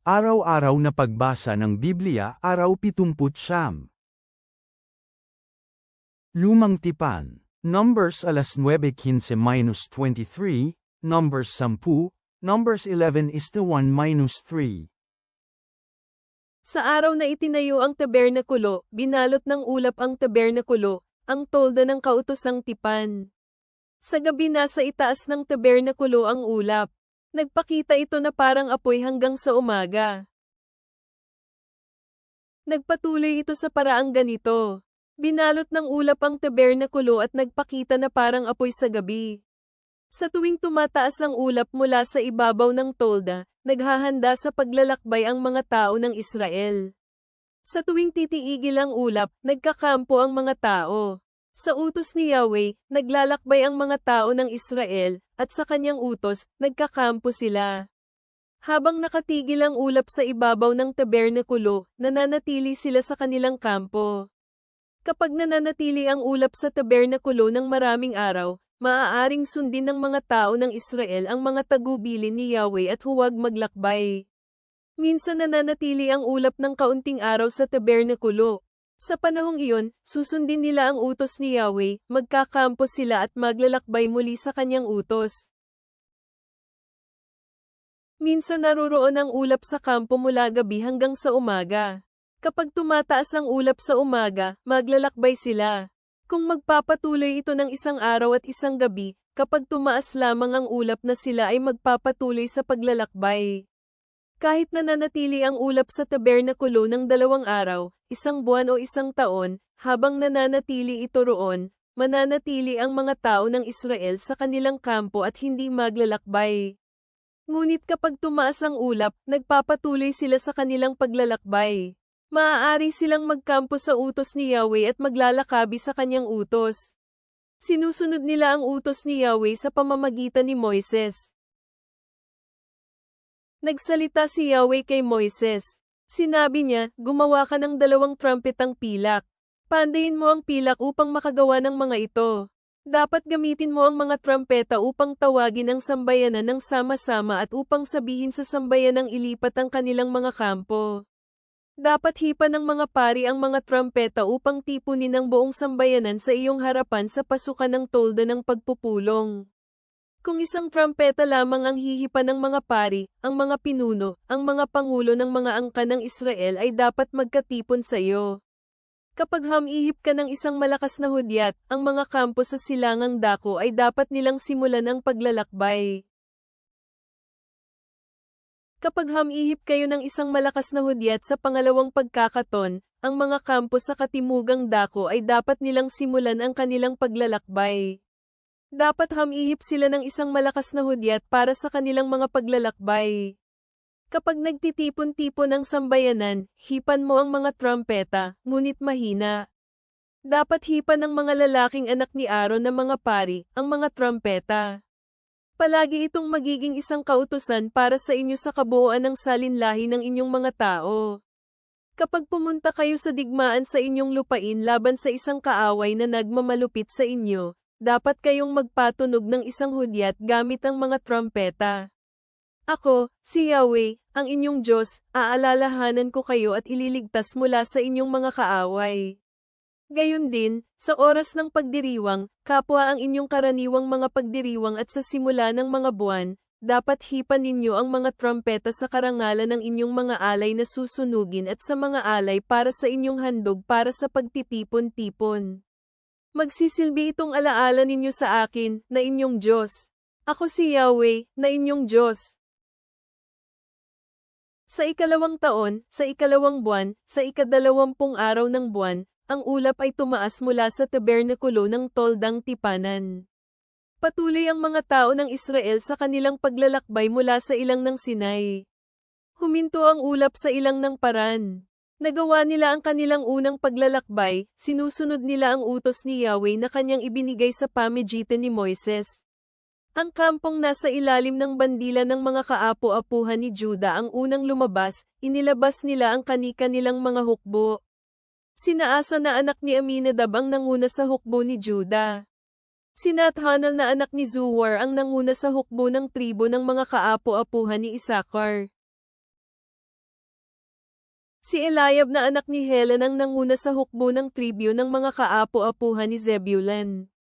Araw-araw na pagbasa ng Biblia, araw 70. Lumang Tipan, Numbers 9:15-23, Numbers 10, Numbers 11:1-3. Sa araw na itinayo ang tabernakulo, binalot ng ulap ang tabernakulo, ang tolda ng kautosang tipan. Sa gabi nasa itaas ng tabernakulo ang ulap. Nagpakita ito na parang apoy hanggang sa umaga. Nagpatuloy ito sa paraang ganito. Binalot ng ulap ang tabernakulo at nagpakita na parang apoy sa gabi. Sa tuwing tumataas ang ulap mula sa ibabaw ng tolda, naghahanda sa paglalakbay ang mga tao ng Israel. Sa tuwing titiigil ang ulap, nagkakampo ang mga tao. Sa utos ni Yahweh, naglalakbay ang mga tao ng Israel, at sa kanyang utos, nagkakampo sila. Habang nakatigil ang ulap sa ibabaw ng tabernakulo, nananatili sila sa kanilang kampo. Kapag nananatili ang ulap sa tabernakulo ng maraming araw, maaaring sundin ng mga tao ng Israel ang mga tagubilin ni Yahweh at huwag maglakbay. Minsan nananatili ang ulap ng kaunting araw sa tabernakulo. Sa panahong iyon, susundin nila ang utos ni Yahweh, magkakampo sila at maglalakbay muli sa kanyang utos. Minsan naroroon ang ulap sa kampo mula gabi hanggang sa umaga. Kapag tumataas ang ulap sa umaga, maglalakbay sila. Kung magpapatuloy ito ng isang araw at isang gabi, kapag tumaas lamang ang ulap na sila ay magpapatuloy sa paglalakbay. Kahit nananatili ang ulap sa tabernakulo ng 2 araw, 1 buwan o 1 taon, habang nananatili ito roon, mananatili ang mga tao ng Israel sa kanilang kampo at hindi maglalakbay. Ngunit kapag tumaas ang ulap, nagpapatuloy sila sa kanilang paglalakbay. Maaari silang magkampo sa utos ni Yahweh at maglalakabi sa kanyang utos. Sinusunod nila ang utos ni Yahweh sa pamamagitan ni Moises. Nagsalita si Yahweh kay Moises. Sinabi niya, gumawa ka ng 2 trumpetang pilak. Pandayin mo ang pilak upang makagawa ng mga ito. Dapat gamitin mo ang mga trumpeta upang tawagin ang sambayanan ng sama-sama at upang sabihin sa sambayanang ilipat ang kanilang mga kampo. Dapat hipan ng mga pari ang mga trumpeta upang tipunin ang buong sambayanan sa iyong harapan sa pasukan ng tolda ng pagpupulong. Kung isang trumpeta lamang ang hihipan ng mga pari, ang mga pinuno, ang mga pangulo ng mga angkan ng Israel ay dapat magkatipon sa iyo. Kapag hamihip ka ng isang malakas na hudyat, ang mga kampo sa silangang dako ay dapat nilang simulan ang paglalakbay. Kapag hamihip kayo ng isang malakas na hudyat sa pangalawang pagkakaton, ang mga kampo sa katimugang dako ay dapat nilang simulan ang kanilang paglalakbay. Dapat hamihip sila ng isang malakas na hudyat para sa kanilang mga paglalakbay. Kapag nagtitipon-tipon ang sambayanan, hipan mo ang mga trumpeta, ngunit mahina. Dapat hipan ng mga lalaking anak ni Aaron na mga pari, ang mga trumpeta. Palagi itong magiging isang kautusan para sa inyo sa kabuuan ng salinlahi ng inyong mga tao. Kapag pumunta kayo sa digmaan sa inyong lupain laban sa isang kaaway na nagmamalupit sa inyo, dapat kayong magpatunog ng isang hudyat gamit ang mga trumpeta. Ako, si Yahweh, ang inyong Diyos, aalalahanan ko kayo at ililigtas mula sa inyong mga kaaway. Gayon din, sa oras ng pagdiriwang, kapwa ang inyong karaniwang mga pagdiriwang at sa simula ng mga buwan, dapat hipan ninyo ang mga trumpeta sa karangalan ng inyong mga alay na susunugin at sa mga alay para sa inyong handog para sa pagtitipon-tipon. Magsisilbi itong alaala ninyo sa akin, na inyong Diyos. Ako si Yahweh, na inyong Diyos. Sa 2 taon, sa 2 buwan, sa 20 araw ng buwan, ang ulap ay tumaas mula sa tabernakulo ng toldang tipanan. Patuloy ang mga tao ng Israel sa kanilang paglalakbay mula sa ilang ng Sinai. Huminto ang ulap sa ilang ng Paran. Nagawa nila ang kanilang unang paglalakbay, sinusunod nila ang utos ni Yahweh na kanyang ibinigay sa pamigitan ni Moises. Ang kampong nasa ilalim ng bandila ng mga kaapu-apuhan ni Juda ang unang lumabas, inilabas nila ang kani-kanilang mga hukbo. Sina Asa na anak ni Aminadab ang nanguna sa hukbo ni Juda. Sina Hanal na anak ni Zuwar ang nanguna sa hukbo ng tribo ng mga kaapu-apuhan ni Isakar. Si Eliab na anak ni Helen ang nanguna sa hukbo ng tribyo ng mga kaapo-apuhan ni Zebulun.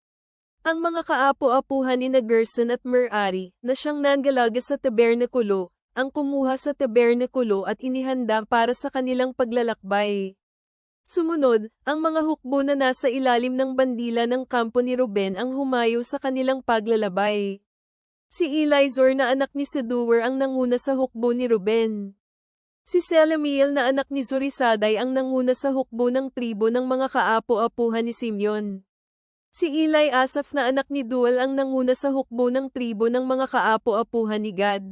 Ang mga kaapo-apuhan ni Gerson at Merari, na siyang nanggalaga sa tabernakulo, ang kumuha sa tabernakulo at inihanda para sa kanilang paglalakbay. Sumunod, ang mga hukbo na nasa ilalim ng bandila ng kampo ni Ruben ang humayo sa kanilang paglalabay. Si Elizur na anak ni Seduwer ang nanguna sa hukbo ni Ruben. Si Selemiel na anak ni Zurisadai ang nanguna sa hukbo ng tribo ng mga kaapo-apuhan ni Simeon. Si Eli Asaph na anak ni Dual ang nanguna sa hukbo ng tribo ng mga kaapo-apuhan ni Gad.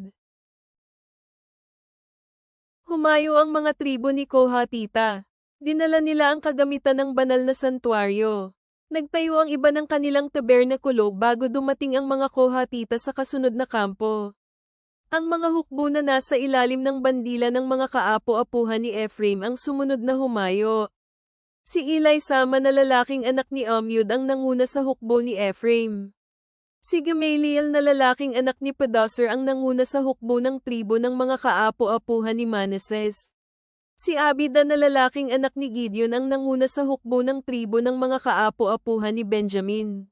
Humayo ang mga tribo ni Kohatita. Dinala nila ang kagamitan ng banal na santuaryo. Nagtayo ang iba ng kanilang tabernakulo bago dumating ang mga Kohatita sa kasunod na kampo. Ang mga hukbo na nasa ilalim ng bandila ng mga kaapo-apuhan ni Ephraim ang sumunod na humayo. Si Eli Sama na lalaking anak ni Amyud ang nanguna sa hukbo ni Ephraim. Si Gamaliel na lalaking anak ni Pedasur ang nanguna sa hukbo ng tribo ng mga kaapo-apuhan ni Manases. Si Abida na lalaking anak ni Gideon ang nanguna sa hukbo ng tribo ng mga kaapo-apuhan ni Benjamin.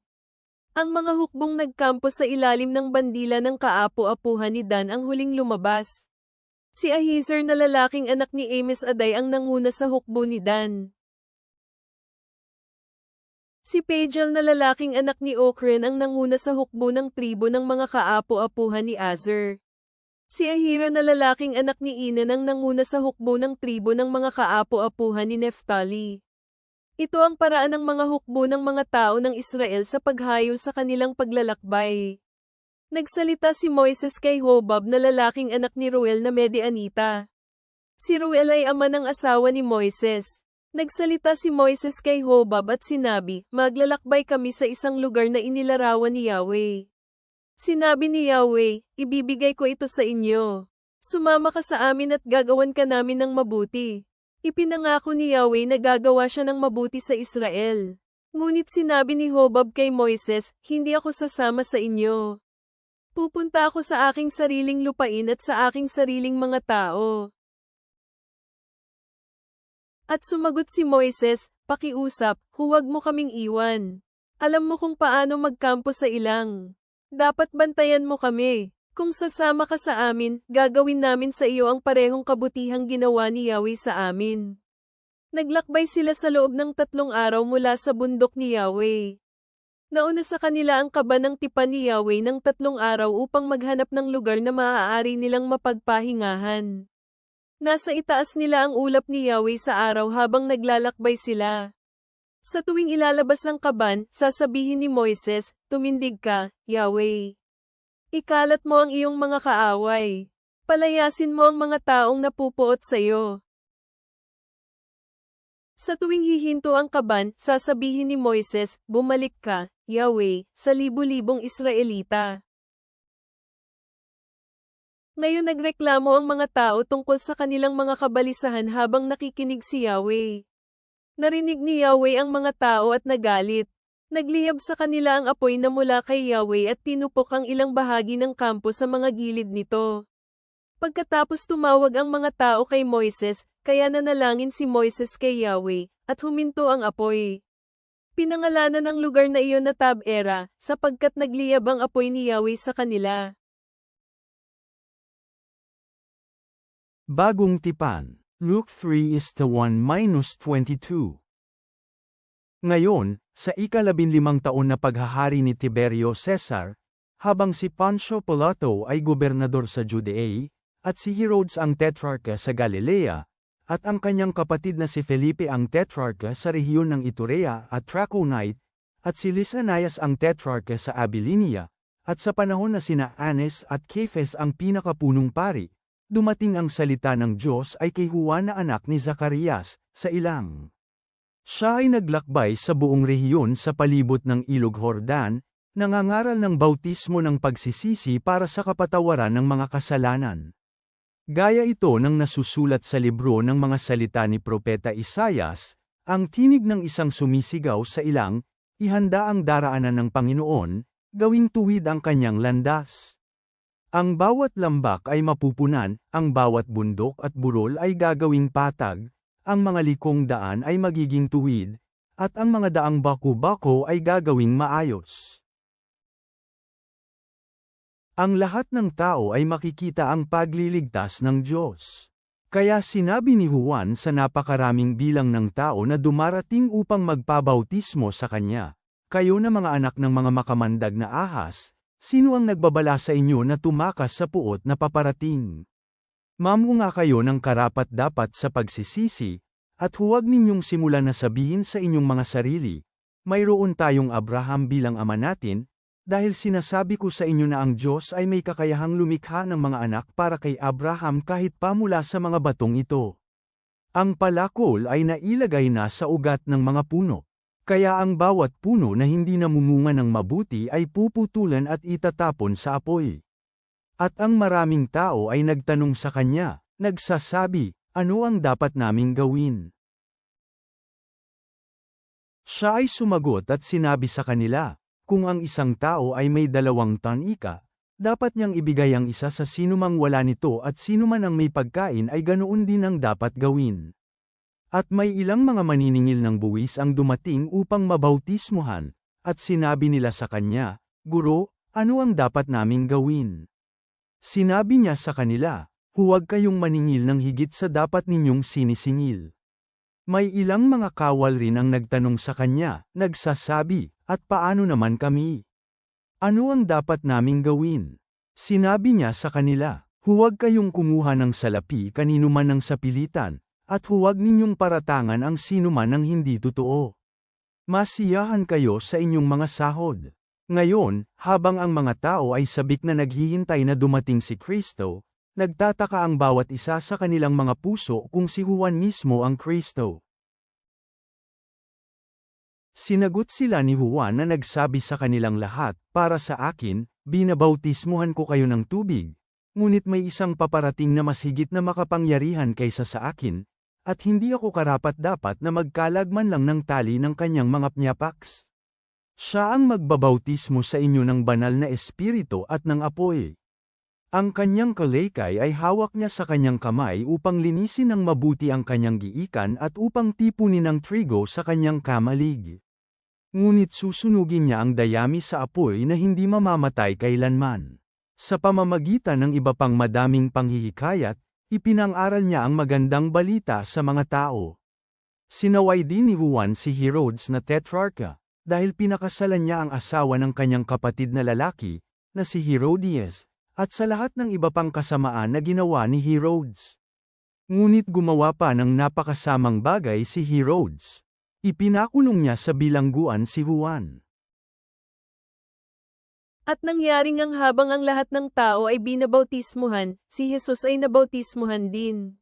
Ang mga hukbong nagkampo sa ilalim ng bandila ng kaapo-apuhan ni Dan ang huling lumabas. Si Ahiezer na lalaking anak ni Amos Aday ang nanguna sa hukbo ni Dan. Si Pagel na lalaking anak ni Okren ang nanguna sa hukbo ng tribo ng mga kaapo-apuhan ni Azer. Si Ahira na lalaking anak ni Inan ang nanguna sa hukbo ng tribo ng mga kaapo-apuhan ni Neftali. Ito ang paraan ng mga hukbo ng mga tao ng Israel sa paghayo sa kanilang paglalakbay. Nagsalita si Moises kay Hobab na lalaking anak ni Ruel na Medianita. Si Ruel ay ama ng asawa ni Moises. Nagsalita si Moises kay Hobab at sinabi, maglalakbay kami sa isang lugar na inilarawan ni Yahweh. Sinabi ni Yahweh, ibibigay ko ito sa inyo. Sumama ka sa amin at gagawan ka namin ng mabuti. Ipinangako ni Yahweh na gagawa siya ng mabuti sa Israel. Ngunit sinabi ni Hobab kay Moises, hindi ako sasama sa inyo. Pupunta ako sa aking sariling lupain at sa aking sariling mga tao. At sumagot si Moises, pakiusap, huwag mo kaming iwan. Alam mo kung paano magkampo sa ilang. Dapat bantayan mo kami. Kung sasama ka sa amin, gagawin namin sa iyo ang parehong kabutihang ginawa ni Yahweh sa amin. Naglakbay sila sa loob ng 3 araw mula sa bundok ni Yahweh. Nauna sa kanila ang kaba ng tipan ni Yahweh ng 3 araw upang maghanap ng lugar na maaari nilang mapagpahingahan. Nasa itaas nila ang ulap ni Yahweh sa araw habang naglalakbay sila. Sa tuwing ilalabas ang kaban, sasabihin ni Moises, tumindig ka, Yahweh. Ikalat mo ang iyong mga kaaway. Palayasin mo ang mga taong napupuot sa iyo. Sa tuwing hihinto ang kaban, sasabihin ni Moises, bumalik ka, Yahweh, sa libu-libong Israelita. Ngayon nagreklamo ang mga tao tungkol sa kanilang mga kabalisahan habang nakikinig si Yahweh. Narinig ni Yahweh ang mga tao at nagalit. Nagliyab sa kanila ang apoy na mula kay Yahweh at tinupok ang ilang bahagi ng kampo sa mga gilid nito. Pagkatapos tumawag ang mga tao kay Moises, kaya nanalangin si Moises kay Yahweh, at huminto ang apoy. Pinangalanan ang lugar na iyon na Tab-era, sapagkat nagliyab ang apoy ni Yahweh sa kanila. Bagong tipan, Luke 3:1-22. Ngayon, sa ika-15 taon na paghahari ni Tiberio Cesar, habang si Poncio Pilato ay gobernador sa Judea, at si Herodes ang tetrarka sa Galilea, at ang kanyang kapatid na si Felipe ang tetrarka sa rehiyon ng Iturea at Traconite, at si Lisanias ang tetrarka sa Abilinia, at sa panahon na sina Annas at Caiaphas ang pinakapunong pari, dumating ang salita ng Diyos ay kay Juan na anak ni Zacarias, sa ilang. Siya ay naglakbay sa buong rehiyon sa palibot ng Ilog Jordan, nangangaral ng bautismo ng pagsisisi para sa kapatawaran ng mga kasalanan. Gaya ito ng nasusulat sa libro ng mga salita ni Propeta Isaias, ang tinig ng isang sumisigaw sa ilang, ihanda ang daraanan ng Panginoon, gawing tuwid ang kanyang landas. Ang bawat lambak ay mapupunan, ang bawat bundok at burol ay gagawing patag, ang mga likong daan ay magiging tuwid, at ang mga daang baku-bako ay gagawing maayos. Ang lahat ng tao ay makikita ang pagliligtas ng Diyos. Kaya sinabi ni Juan sa napakaraming bilang ng tao na dumarating upang magpabautismo sa kanya, "Kayo na mga anak ng mga makamandag na ahas, sino ang nagbabala sa inyo na tumakas sa puot na paparating? Mamunga kayo ng karapat-dapat sa pagsisisi, at huwag ninyong simulan na sabihin sa inyong mga sarili, mayroon tayong Abraham bilang ama natin, dahil sinasabi ko sa inyo na ang Diyos ay may kakayahang lumikha ng mga anak para kay Abraham kahit pa mula sa mga batong ito. Ang palakol ay nailagay na sa ugat ng mga puno. Kaya ang bawat puno na hindi namumunga ng mabuti ay puputulan at itatapon sa apoy." At ang maraming tao ay nagtanong sa kanya, nagsasabi, "Ano ang dapat naming gawin?" Siya ay sumagot at sinabi sa kanila, "Kung ang isang tao ay may 2 tanika, dapat niyang ibigay ang isa sa sinumang wala nito at sinuman ang may pagkain ay ganoon din ang dapat gawin." At may ilang mga maniningil ng buwis ang dumating upang mabautismuhan, at sinabi nila sa kanya, "Guro, ano ang dapat naming gawin?" Sinabi niya sa kanila, "Huwag kayong maningil ng higit sa dapat ninyong sinisingil." May ilang mga kawal rin ang nagtanong sa kanya, nagsasabi, "At paano naman kami? Ano ang dapat naming gawin?" Sinabi niya sa kanila, "Huwag kayong kumuha ng salapi kanino man ng sapilitan, at huwag ninyong paratangan ang sinuman ng hindi totoo. Masiyahan kayo sa inyong mga sahod." Ngayon, habang ang mga tao ay sabik na naghihintay na dumating si Kristo, nagtataka ang bawat isa sa kanilang mga puso kung si Juan mismo ang Kristo. Sinagot sila ni Juan na nagsabi sa kanilang lahat, "Para sa akin, binabautismuhan ko kayo ng tubig, ngunit may isang paparating na mas higit na makapangyarihan kaysa sa akin, at hindi ako karapat-dapat na magkalagman lang ng tali ng kanyang mga pnyapaks. Siya ang magbabautismo sa inyo ng banal na espiritu at ng apoy. Ang kanyang kalaykay ay hawak niya sa kanyang kamay upang linisin ng mabuti ang kanyang giikan at upang tipunin ang trigo sa kanyang kamalig. Ngunit susunugin niya ang dayami sa apoy na hindi mamamatay kailanman." Sa pamamagitan ng iba pang madaming panghihikayat, ipinang-aral niya ang magandang balita sa mga tao. Sinaway din ni Juan si Herodes na tetrarka, dahil pinakasalan niya ang asawa ng kanyang kapatid na lalaki, na si Herodias, at sa lahat ng iba pang kasamaan na ginawa ni Herodes. Ngunit gumawa pa ng napakasamang bagay si Herodes. Ipinakulong niya sa bilangguan si Juan. At nangyaring ang habang ang lahat ng tao ay binabautismuhan, si Jesus ay nabautismuhan din.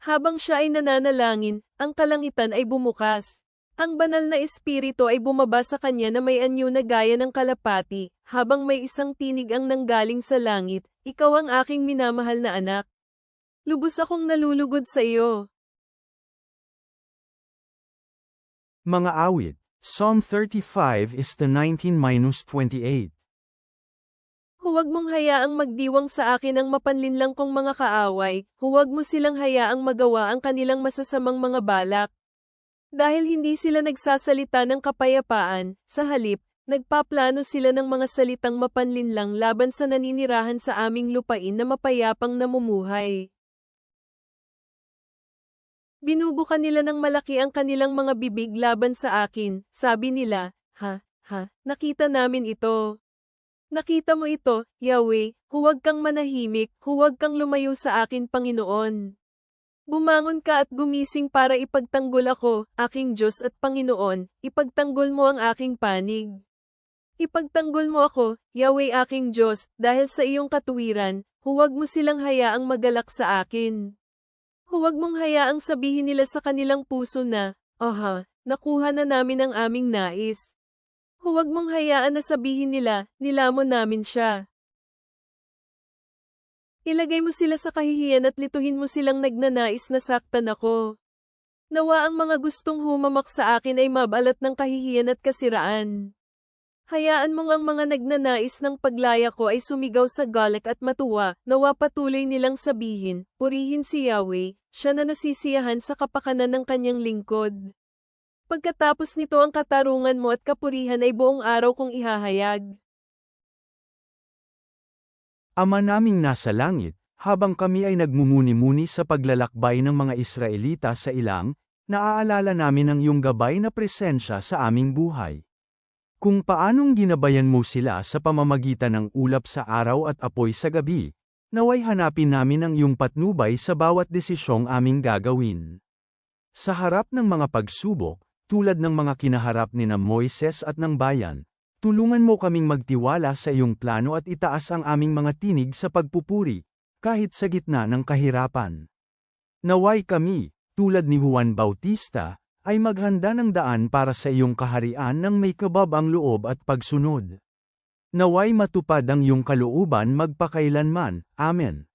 Habang siya ay nananalangin, ang kalangitan ay bumukas. Ang banal na espiritu ay bumaba sa kanya na may anyo na gaya ng kalapati, habang may isang tinig ang nanggaling sa langit, "Ikaw ang aking minamahal na anak. Lubos akong nalulugod sa iyo." Mga awit, Psalm 35:19-28. Huwag mong hayaang magdiwang sa akin ang mapanlinlang kong mga kaaway, huwag mo silang hayaang magawa ang kanilang masasamang mga balak. Dahil hindi sila nagsasalita ng kapayapaan, sa halip, nagpaplano sila ng mga salitang mapanlinlang laban sa naninirahan sa aming lupain na mapayapang namumuhay. Binubuka nila ng malaki ang kanilang mga bibig laban sa akin, sabi nila, "Ha, nakita namin ito. Nakita mo ito, Yahweh, huwag kang manahimik, huwag kang lumayo sa akin Panginoon. Bumangon ka at gumising para ipagtanggol ako, aking Diyos at Panginoon, ipagtanggol mo ang aking panig. Ipagtanggol mo ako, Yahweh aking Diyos, dahil sa iyong katuwiran, huwag mo silang hayaang magalak sa akin. Huwag mong hayaang sabihin nila sa kanilang puso na, nakuha na namin ang aming nais. Huwag mong hayaan na sabihin nila, nilamon namin siya. Ilagay mo sila sa kahihiyan at lituhin mo silang nagnanais na saktan ako. Nawa ang mga gustong humamak sa akin ay mabalat ng kahihiyan at kasiraan. Hayaan mong ang mga nagnanais ng paglaya ko ay sumigaw sa galit at matuwa, nawa patuloy nilang sabihin, purihin si Yahweh, siya na nasisiyahan sa kapakanan ng kanyang lingkod. Pagkatapos nito ang katarungan mo at kapurihan ay buong araw kong ihahayag. Ama naming nasa langit, habang kami ay nagmumuni-muni sa paglalakbay ng mga Israelita sa ilang, naaalala namin ang iyong gabay na presensya sa aming buhay. Kung paanong ginabayan mo sila sa pamamagitan ng ulap sa araw at apoy sa gabi, naway hanapin namin ang iyong patnubay sa bawat desisyong aming gagawin. Sa harap ng mga pagsubok, tulad ng mga kinaharap ni na Moises at ng bayan, tulungan mo kaming magtiwala sa iyong plano at itaas ang aming mga tinig sa pagpupuri, kahit sa gitna ng kahirapan. Naway kami, tulad ni Juan Bautista, ay maghanda ng daan para sa iyong kaharian ng may kababang loob at pagsunod. Naway matupad ang iyong kalooban magpakailanman. Amen.